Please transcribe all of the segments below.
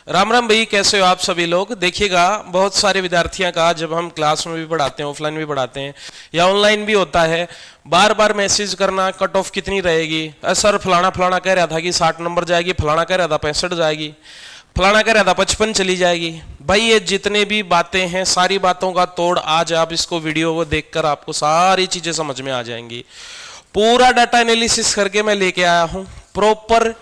राम राम भाई, कैसे हो आप सभी लोग। देखिएगा, बहुत सारे विद्यार्थियों का जब हम क्लास में भी पढ़ाते हैं, ऑफलाइन भी पढ़ाते हैं या ऑनलाइन भी होता है, बार बार मैसेज करना कट ऑफ कितनी रहेगी। सर फलाना फलाना कह रहा था कि 60 नंबर जाएगी, फलाना कह रहा था 65 जाएगी, फलाना कह रहा था 55 चली जाएगी। भाई ये जितने भी बातें हैं, सारी बातों का तोड़ आज आप इसको वीडियो को देखकर आपको सारी चीजें समझ में आ जाएंगी। पूरा डाटा एनालिसिस करके मैं लेके आया हूं। प्रॉपर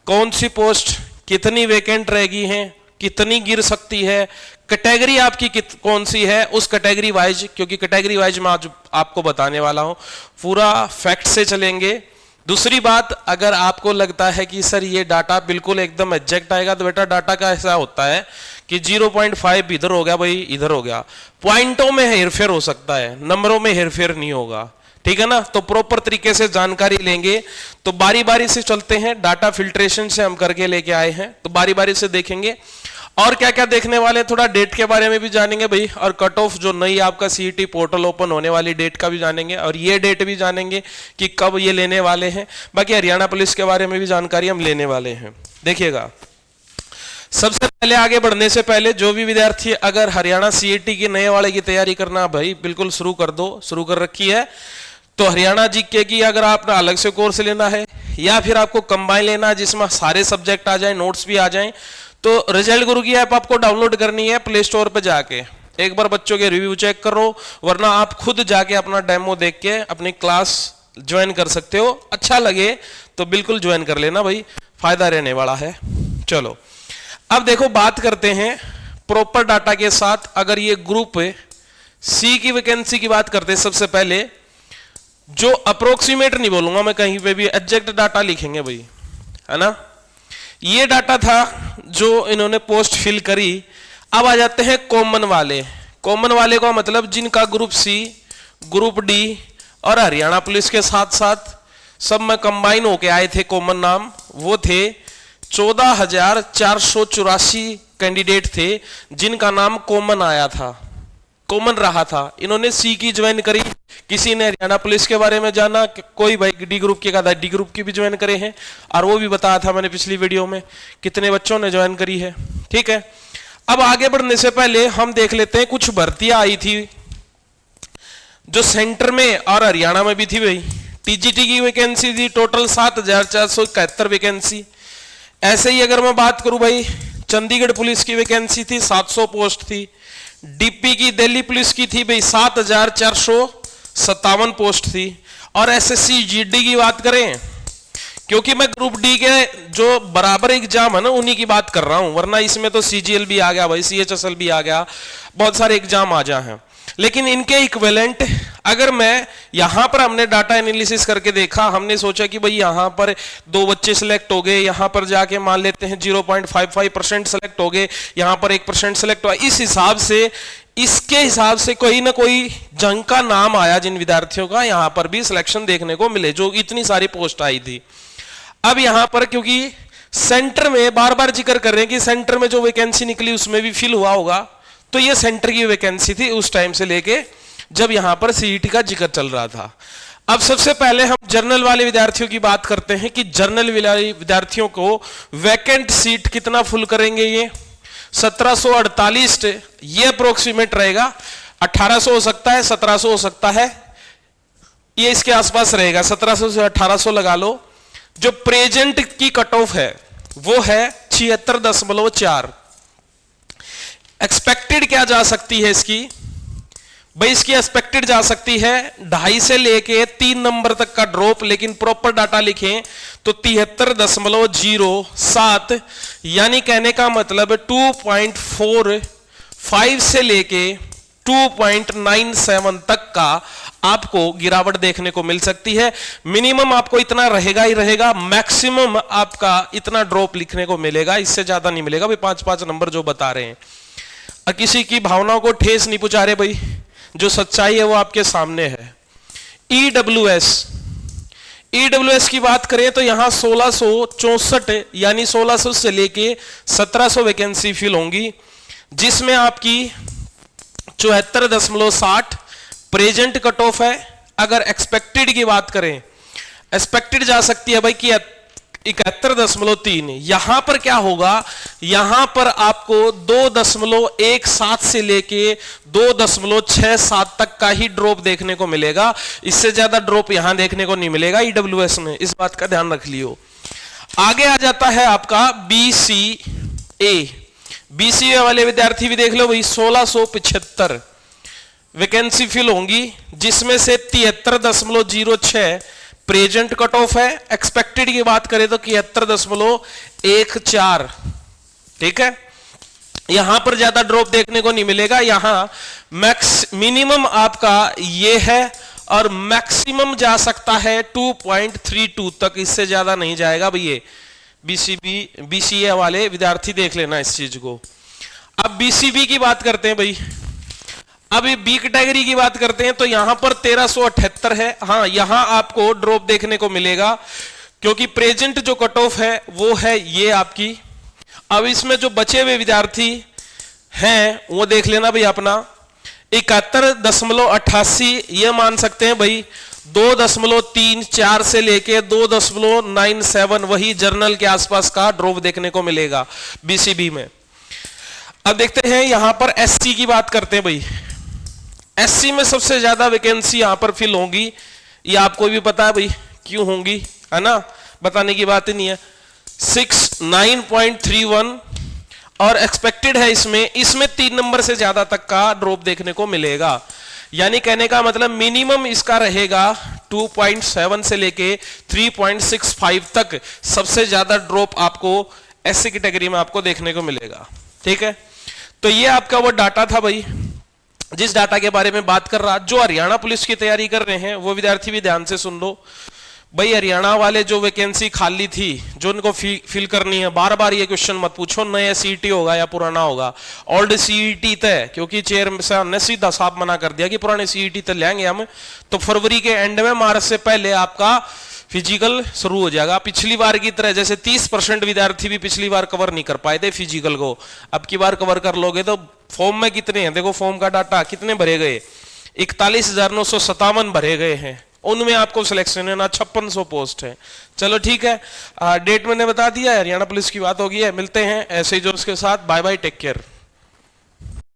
कौन सी पोस्ट कितनी वेकेंट रहेगी हैं, कितनी गिर सकती है, कैटेगरी आपकी कौन सी है, उस कैटेगरी वाइज, क्योंकि कैटेगरी वाइज मैं आज आपको बताने वाला हूं, पूरा फैक्ट से चलेंगे। दूसरी बात, अगर आपको लगता है कि सर ये डाटा बिल्कुल एकदम एग्जैक्ट आएगा, तो बेटा डाटा का ऐसा होता है कि 0.5 इधर हो गया भाई, इधर हो गया, पॉइंटों में हेरफेर हो सकता है, नंबरों में हेरफेर नहीं होगा, ठीक है ना। तो प्रॉपर तरीके से जानकारी लेंगे। तो बारी बारी से चलते हैं, डाटा फिल्ट्रेशन से हम करके लेके आए हैं, तो बारी बारी से देखेंगे और क्या क्या देखने वाले, थोड़ा डेट के बारे में भी जानेंगे भाई, और कट ऑफ जो नई आपका सीईटी पोर्टल ओपन होने वाली डेट का भी जानेंगे, और ये डेट भी जानेंगे कि कब ये लेने वाले हैं। बाकी हरियाणा पुलिस के बारे में भी जानकारी हम लेने वाले हैं। देखिएगा, सबसे पहले आगे बढ़ने से पहले जो भी विद्यार्थी अगर हरियाणा सीईटी की नए वाले की तैयारी करना भाई बिल्कुल शुरू कर दो, शुरू कर रखी है। तो हरियाणा जीके की अगर आपने अलग से कोर्स लेना है या फिर आपको कंबाइन लेना है जिसमें सारे सब्जेक्ट आ जाएं, नोट्स भी आ जाएं, तो रिजल्ट गुरु की ऐप आपको डाउनलोड करनी है प्ले स्टोर पे जाके। एक बार बच्चों के रिव्यू चेक करो, वरना आप खुद जाके अपना डेमो देख के अपनी क्लास ज्वाइन कर सकते हो। अच्छा लगे तो बिल्कुल ज्वाइन कर लेना भाई, फायदा रहने वाला है। चलो अब देखो, बात करते हैं प्रॉपर डाटा के साथ। अगर ये ग्रुप सी की वैकेंसी की बात करते हैं, सबसे पहले जो अप्रोक्सीमेट नहीं बोलूंगा मैं, कहीं पे भी एग्जैक्ट डाटा लिखेंगे भाई, है ना। ये डाटा था जो इन्होंने पोस्ट फिल करी। अब आ जाते हैं कॉमन वाले। कॉमन वाले का मतलब जिनका ग्रुप सी, ग्रुप डी और हरियाणा पुलिस के साथ साथ सब में कंबाइन होके आए थे, कॉमन नाम वो थे 14,484 कैंडिडेट थे जिनका नाम कॉमन आया था, कॉमन रहा था। इन्होंने सी की ज्वाइन करी, किसी ने हरियाणा पुलिस के बारे में जाना, कोई भाई डी ग्रुप के का डी ग्रुप की भी ज्वाइन करे हैं, और वो भी बताया था मैंने पिछली वीडियो में कितने बच्चों ने ज्वाइन करी है, ठीक है। अब आगे बढ़ने से पहले हम देख लेते हैं कुछ भर्तियां आई थी जो सेंटर में और हरियाणा में भी थी भाई। टीजीटी की वैकेंसी थी टोटल 7,471 वैकेंसी। ऐसे ही अगर मैं बात करूं भाई, चंडीगढ़ पुलिस की वैकेंसी थी 700 पोस्ट थी। डीपी की दिल्ली पुलिस की थी भाई 7,457 पोस्ट थी। और एसएससी जीडी की बात करें, क्योंकि मैं ग्रुप डी के जो बराबर एग्जाम है ना उन्हीं की बात कर रहा हूं, वरना इसमें तो सीजीएल भी आ गया भाई, सीएचएसएल भी आ गया, बहुत सारे एग्जाम आ जा हैं। लेकिन इनके इक्विवेलेंट अगर मैं यहां पर हमने डाटा एनालिसिस करके देखा, हमने सोचा कि भाई यहां पर 2 बच्चे सिलेक्ट हो गए, यहां पर जाके मान लेते हैं 0.55% सिलेक्ट हो गए, यहां पर 1% सिलेक्ट हुआ, इस हिसाब से, इसके हिसाब से कोई ना कोई जंग का नाम आया जिन विद्यार्थियों का यहां पर भी सिलेक्शन देखने को मिले, जो इतनी सारी पोस्ट आई थी। अब यहां पर क्योंकि सेंटर में बार बार जिक्र कर रहे हैं कि सेंटर में जो वैकेंसी निकली उसमें भी फिल हुआ होगा, तो ये सेंटर की वैकेंसी थी उस टाइम से लेके जब यहां पर सीईटी का जिक्र चल रहा था। अब सबसे पहले हम जर्नल वाले विद्यार्थियों की बात करते हैं कि जर्नल वाले विद्यार्थियों को वैकेंट सीट कितना फुल करेंगे। ये 1748, ये अप्रोक्सीमेट रहेगा। 1800 हो सकता है, 1700 हो सकता है, ये इसके आसपास रहेगा, 1700 से 1800 लगा लो। जो प्रेजेंट की कट ऑफ है वो है 76.4। एक्सपेक्टेड क्या जा सकती है इसकी भाई, इसकी एक्सपेक्टेड जा सकती है 2.5 से लेके 3 नंबर तक का ड्रॉप, लेकिन प्रॉपर डाटा लिखें तो 73.07, यानी कहने का मतलब 2.45 से लेके 2.97 तक का आपको गिरावट देखने को मिल सकती है। मिनिमम आपको इतना रहेगा ही रहेगा, मैक्सिमम आपका इतना ड्रॉप लिखने को मिलेगा, इससे ज्यादा नहीं मिलेगा भाई। 5-5 नंबर जो बता रहे हैं, और किसी की भावनाओं को ठेस नहीं पहुंचा रहे भाई, जो सच्चाई है वो आपके सामने है। ईडब्ल्यूएस की बात करें तो यहां 1664 यानी 1600 से लेके 1700 वैकेंसी फिल होंगी, जिसमें आपकी 74.60 प्रेजेंट कट ऑफ है। अगर एक्सपेक्टेड की बात करें, एक्सपेक्टेड जा सकती है भाई कि 71.3। यहां पर क्या होगा, यहां पर आपको 2.17 से लेके 2.67 तक का ही ड्रॉप देखने को मिलेगा। इससे ज्यादा ड्रॉप यहां देखने को नहीं मिलेगा ईडब्ल्यूएस में, इस बात का ध्यान रख लियो। आगे आ जाता है आपका बीसीए। बीसीए वाले विद्यार्थी भी देख लो भाई, 1675 वैकेंसी फिल होंगी, जिसमें से 73.06 प्रेजेंट कट ऑफ है। एक्सपेक्टेड की बात करें तो 71.14। ठीक है, यहां पर ज्यादा ड्रॉप देखने को नहीं मिलेगा। यहां मिनिमम आपका ये है और मैक्सिमम जा सकता है 2.32 तक, इससे ज्यादा नहीं जाएगा भैया। बीसीए वाले विद्यार्थी देख लेना इस चीज को। अब बीसीबी की बात करते हैं भाई, अब बी कैटेगरी की बात करते हैं तो यहां पर 1378 है। हाँ, यहां आपको ड्रॉप देखने को मिलेगा क्योंकि प्रेजेंट जो कट ऑफ है वो है ये आपकी। अब इसमें जो बचे हुए विद्यार्थी हैं वो देख लेना भाई अपना 71.88, ये मान सकते हैं भाई 2.34 से लेके 2.97 वही जर्नल के आसपास का ड्रॉप देखने को मिलेगा बीसीबी में। अब देखते हैं यहां पर एससी की बात करते हैं भाई। एससी में सबसे ज्यादा वैकेंसी यहां पर फिल होंगी, ये आपको भी पता है भाई क्यों होंगी, है ना, बताने की बात ही नहीं है। 69.31 और एक्सपेक्टेड है इसमें 3 नंबर से ज्यादा तक का ड्रॉप देखने को मिलेगा। यानी कहने का मतलब मिनिमम इसका रहेगा 2.7 से लेके 3.65 तक सबसे ज्यादा ड्रॉप आपको एससी कैटेगरी में आपको देखने को मिलेगा। ठीक है, तो ये आपका वो डाटा था भाई, जिस डाटा के बारे में बात कर रहा। जो हरियाणा पुलिस की तैयारी कर रहे हैं वो विद्यार्थी भी ध्यान से सुन लो भाई। हरियाणा वाले जो वैकेंसी खाली थी जो उनको फिल करनी है, बार बार ये क्वेश्चन मत पूछो नया सीईटी होगा या पुराना होगा। ओल्ड सीईटी तय, क्योंकि चेयरमैन ने सीधा साफ मना कर दिया कि पुराने सीईटी तय लेंगे हम, तो फरवरी के एंड में, मार्च से पहले आपका फिजिकल शुरू हो जाएगा। पिछली बार की तरह जैसे 30% विद्यार्थी भी पिछली बार कवर नहीं कर पाए थे फिजिकल को, अब की बार कवर कर लोगे। तो फॉर्म में कितने हैं देखो, फॉर्म का डाटा कितने भरे गए, 41,957 भरे गए हैं, उनमें आपको सिलेक्शन है ना 5600 पोस्ट है। चलो ठीक है, डेट मैंने बता दिया है, हरियाणा पुलिस की बात होगी है। मिलते हैं ऐसे ही जोश के साथ, बाय बाय, टेक केयर।